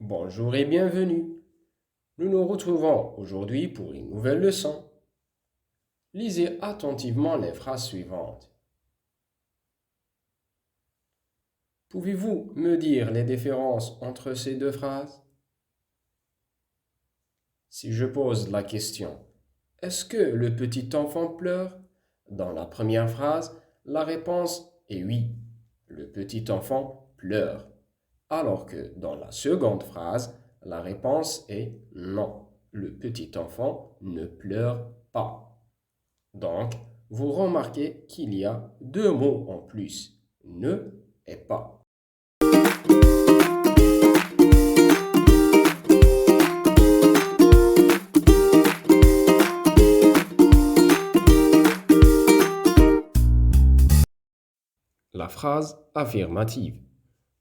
Bonjour et bienvenue. Nous nous retrouvons aujourd'hui pour une nouvelle leçon. Lisez attentivement les phrases suivantes. Pouvez-vous me dire les différences entre ces deux phrases? Si je pose la question, est-ce que le petit enfant pleure? Dans la première phrase, la réponse est oui, le petit enfant pleure. Alors que dans la seconde phrase, la réponse est non, le petit enfant ne pleure pas. Donc, vous remarquez qu'il y a deux mots en plus, ne et pas. La phrase affirmative.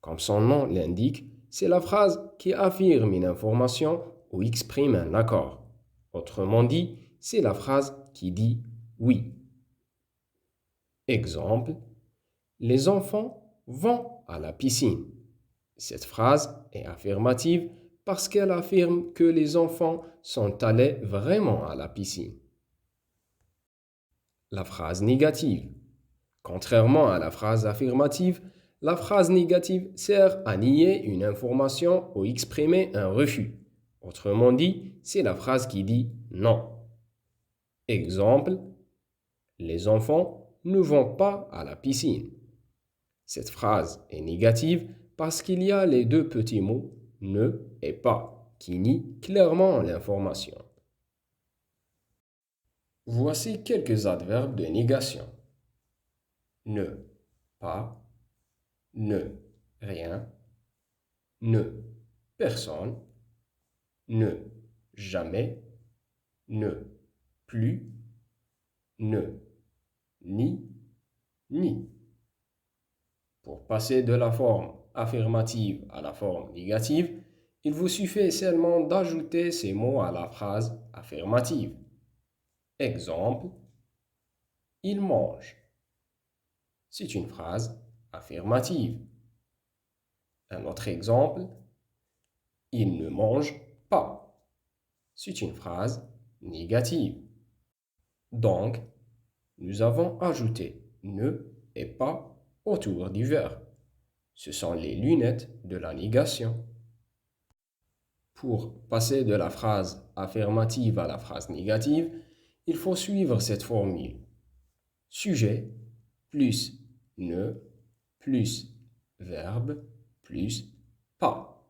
Comme son nom l'indique, c'est la phrase qui affirme une information ou exprime un accord. Autrement dit, c'est la phrase qui dit oui. Exemple, les enfants vont à la piscine. Cette phrase est affirmative parce qu'elle affirme que les enfants sont allés vraiment à la piscine. La phrase négative. Contrairement à la phrase affirmative, la phrase négative sert à nier une information ou exprimer un refus. Autrement dit, c'est la phrase qui dit non. Exemple, les enfants ne vont pas à la piscine. Cette phrase est négative parce qu'il y a les deux petits mots ne et pas qui nient clairement l'information. Voici quelques adverbes de négation. Ne, pas, ne, rien, ne, personne, ne, jamais, ne, plus, ne, ni, ni. Pour passer de la forme affirmative à la forme négative, il vous suffit seulement d'ajouter ces mots à la phrase affirmative. Exemple, il mange. C'est une phrase affirmative. Un autre exemple, il ne mange pas. C'est une phrase négative. Donc, nous avons ajouté ne et pas autour du verbe. Ce sont les lunettes de la négation. Pour passer de la phrase affirmative à la phrase négative, il faut suivre cette formule. Sujet plus ne plus verbe plus pas.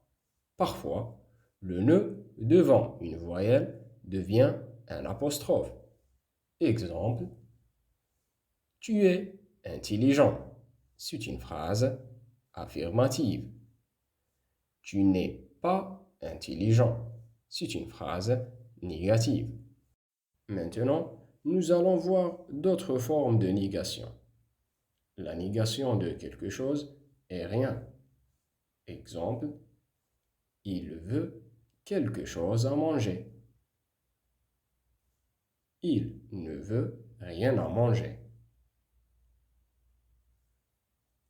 Parfois, le ne devant une voyelle devient un apostrophe. Exemple, tu es intelligent. C'est une phrase affirmative. Tu n'es pas intelligent. C'est une phrase négative. Maintenant, nous allons voir d'autres formes de négation. La négation de quelque chose est rien. Exemple, il veut quelque chose à manger. Il ne veut rien à manger.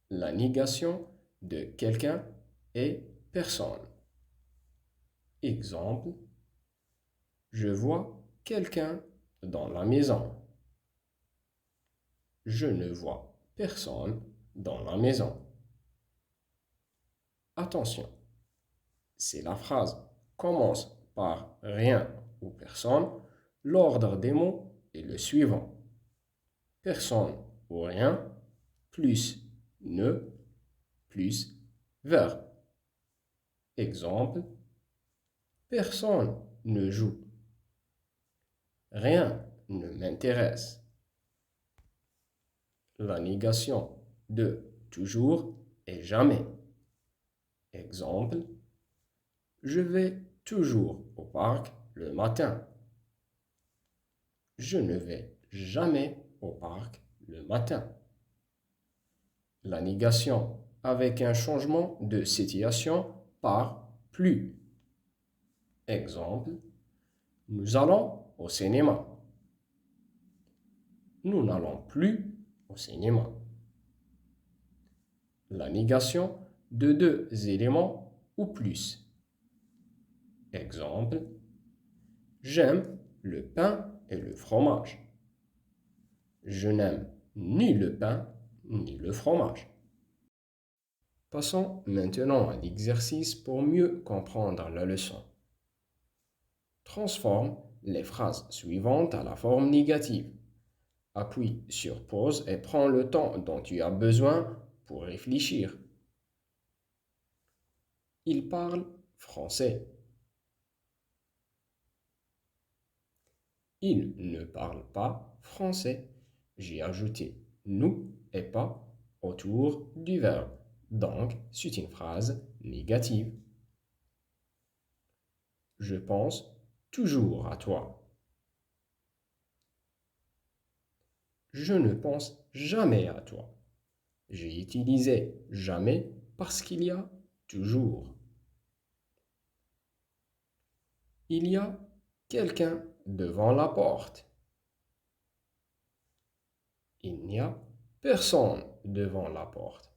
La négation de quelqu'un est personne. Exemple, je vois quelqu'un dans la maison. Je ne vois personne dans la maison. Attention, si la phrase commence par rien ou personne, l'ordre des mots est le suivant. Personne ou rien, plus ne, plus verbe. Exemple, personne ne joue. Rien ne m'intéresse. La négation de toujours et jamais. Exemple, je vais toujours au parc le matin. Je ne vais jamais au parc le matin. La négation avec un changement de situation par plus. Exemple, nous allons au cinéma. Nous n'allons plus au cinéma. La négation de deux éléments ou plus. Exemple, j'aime le pain et le fromage. Je n'aime ni le pain ni le fromage. Passons maintenant à l'exercice pour mieux comprendre la leçon. Transforme les phrases suivantes à la forme négative. Appuie sur pause et prends le temps dont tu as besoin pour réfléchir. Il parle français. Il ne parle pas français. J'ai ajouté nous et pas autour du verbe. Donc, c'est une phrase négative. Je pense toujours à toi. Je ne pense jamais à toi. J'ai utilisé jamais parce qu'il y a toujours. Il y a quelqu'un devant la porte. Il n'y a personne devant la porte.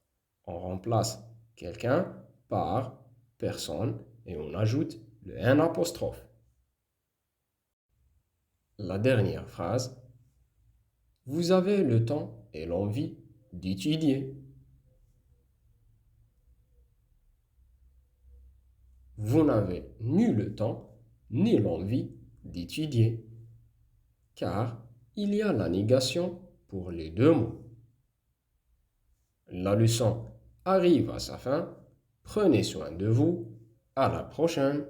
On remplace quelqu'un par personne et on ajoute le un apostrophe. La dernière phrase. Vous avez le temps et l'envie d'étudier. Vous n'avez ni le temps ni l'envie d'étudier, car il y a la négation pour les deux mots. La leçon arrive à sa fin. Prenez soin de vous. À la prochaine.